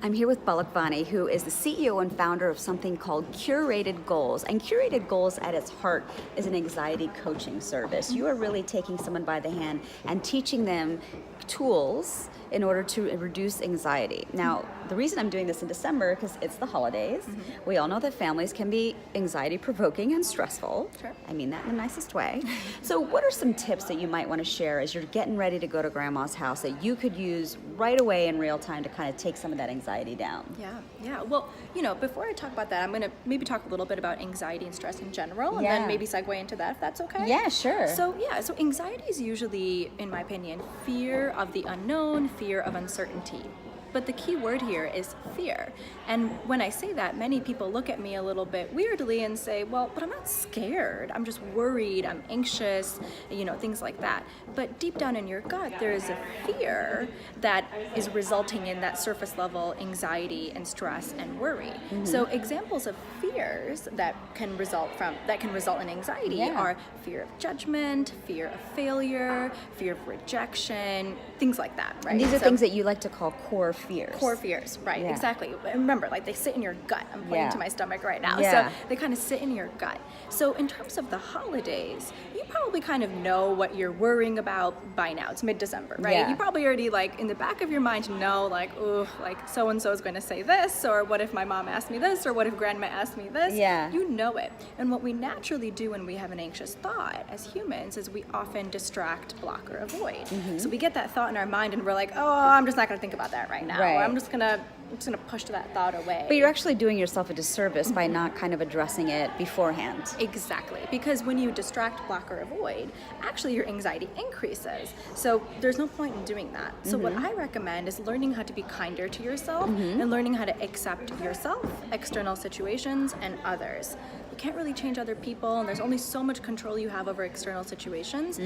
I'm here with Palak Vani, who is the CEO and founder of something called Curated Goals. And Curated Goals at its heart is an anxiety coaching service. You are really taking someone by the hand and teaching them tools in order to reduce anxiety. Now, the reason I'm doing this in December, because it's the holidays. We all know that families can be anxiety provoking and stressful. Sure. I mean that in the nicest way. So what are some tips that you might want to share as you're getting ready to go to grandma's house that you could use right away in real time to kind of take some of that anxiety down? Yeah. Well, before I talk about that, I'm going to maybe talk a little bit about anxiety and stress in general, and Yeah. then maybe segue into that, if that's okay. Yeah, sure. So anxiety is usually, in my opinion, fear of the unknown, fear of uncertainty. But the key word here is fear. And when I say that, many people look at me a little bit weirdly and say, well, but I'm not scared. I'm just worried. I'm anxious, things like that. But deep down in your gut, there is a fear that is resulting in that surface level anxiety and stress and worry. So examples of fears that can result in anxiety are fear of judgment, fear of failure, fear of rejection, things like that, right? And these are things that you like to call core fears. Core fears, right? Yeah. Exactly. And remember, they sit in your gut. I'm pointing to my stomach right now. Yeah. So they kind of sit in your gut. So in terms of the holidays, you probably kind of know what you're worrying about by now. It's mid-December, right? Yeah. You probably already in the back of your mind know so-and-so is going to say this, or what if my mom asked me this, or what if grandma asked me this? Yeah. You know it. And what we naturally do when we have an anxious thought as humans is we often distract, block, or avoid. So we get that thought in our mind and we're like, oh, I'm just not going to think about that right now. Right. Or I'm just gonna push that thought away. But you're actually doing yourself a disservice by not kind of addressing it beforehand. Exactly, because when you distract, block, or avoid, actually your anxiety increases. So there's no point in doing that. So what I recommend is learning how to be kinder to yourself and learning how to accept yourself, external situations, and others. You can't really change other people, and there's only so much control you have over external situations,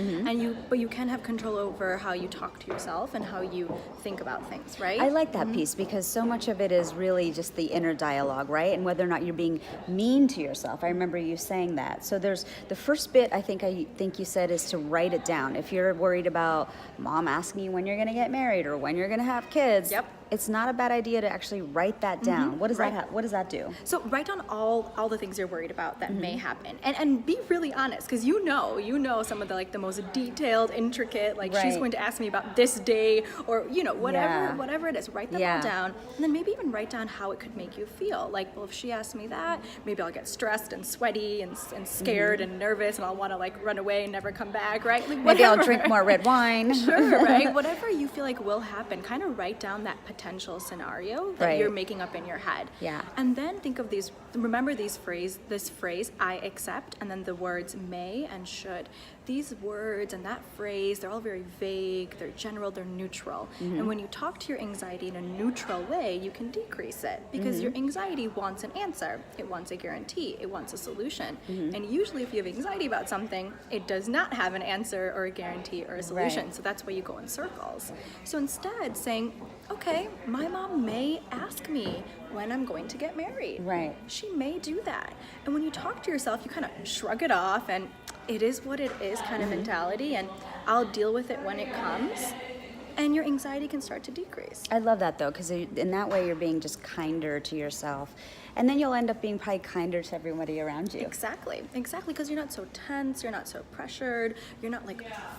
but you can have control over how you talk to yourself and how you think about things, right? I like that piece because so much of it is really just the inner dialogue, right? And whether or not you're being mean to yourself. I remember you saying that. So there's the first bit I think you said is to write it down. If you're worried about mom asking you when you're going to get married or when you're going to have kids, it's not a bad idea to actually write that down. What does what does that do? So write down all the things you're worried about that may happen, and be really honest, because you know some of the most detailed, intricate, she's going to ask me about this day, or whatever it is. Write them all down, and then maybe even write down how it could make you feel. Well, if she asks me that, maybe I'll get stressed and sweaty and scared and nervous, and I'll want to run away and never come back, right? Maybe I'll drink more red wine. Sure, right? Whatever you feel will happen, kind of write down that potential scenario that you're making up in your head. Yeah. And then remember this phrase, I accept, and then the words may and should. These words and that phrase, they're all very vague, they're general, they're neutral. And when you talk to your anxiety in a neutral way, you can decrease it, because your anxiety wants an answer, it wants a guarantee, it wants a solution. And usually if you have anxiety about something, it does not have an answer or a guarantee or a solution. So that's why you go in circles. So instead, saying, okay, my mom may ask me when I'm going to get married. Right. She may do that. And when you talk to yourself, you kind of shrug it off, and it is what it is kind of mentality, and I'll deal with it when it comes. And your anxiety can start to decrease. I love that though, because in that way you're being just kinder to yourself. And then you'll end up being probably kinder to everybody around you. Exactly, because you're not so tense, you're not so pressured, you're not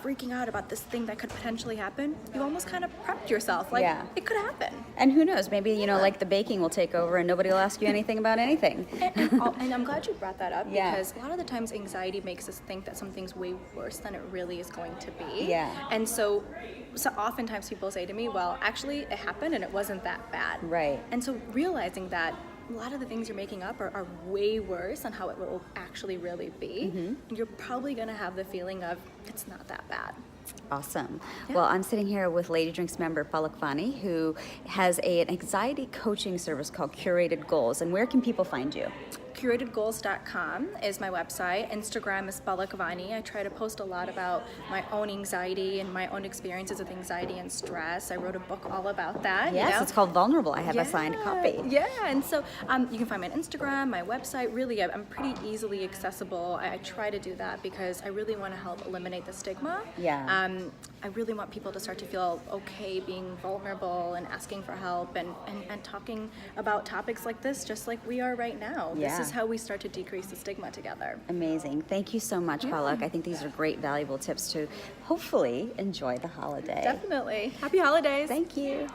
freaking out about this thing that could potentially happen. You almost kind of prepped yourself, it could happen. And who knows, maybe, the baking will take over and nobody will ask you anything about anything. And I'm glad you brought that up, because a lot of the times anxiety makes us think that something's way worse than it really is going to be. Yeah. And so oftentimes people say to me, well, actually it happened and it wasn't that bad. Right. And so realizing that a lot of the things you're making up are way worse than how it will actually really be. You're probably going to have the feeling of it's not that bad. Awesome. Yeah. Well, I'm sitting here with LadyDrinks member Palak Vani, who has an anxiety coaching service called Curated Goals. And where can people find you? curatedgoals.com is my website. Instagram is Palak Vani. I try to post a lot about my own anxiety and my own experiences with anxiety and stress. I wrote a book all about that. Yes, it's called Vulnerable. I have a signed Yeah, copy. Yeah, and so you can find me on Instagram, my website. Really, I'm pretty easily accessible. I try to do that because I really want to help eliminate the stigma. Yeah. I really want people to start to feel okay being vulnerable and asking for help and talking about topics like this, just like we are right now. Yeah. This is how we start to decrease the stigma together. Amazing. Thank you so much, Palak. I think these are great, valuable tips to hopefully enjoy the holiday. Definitely. Happy holidays. Thank you.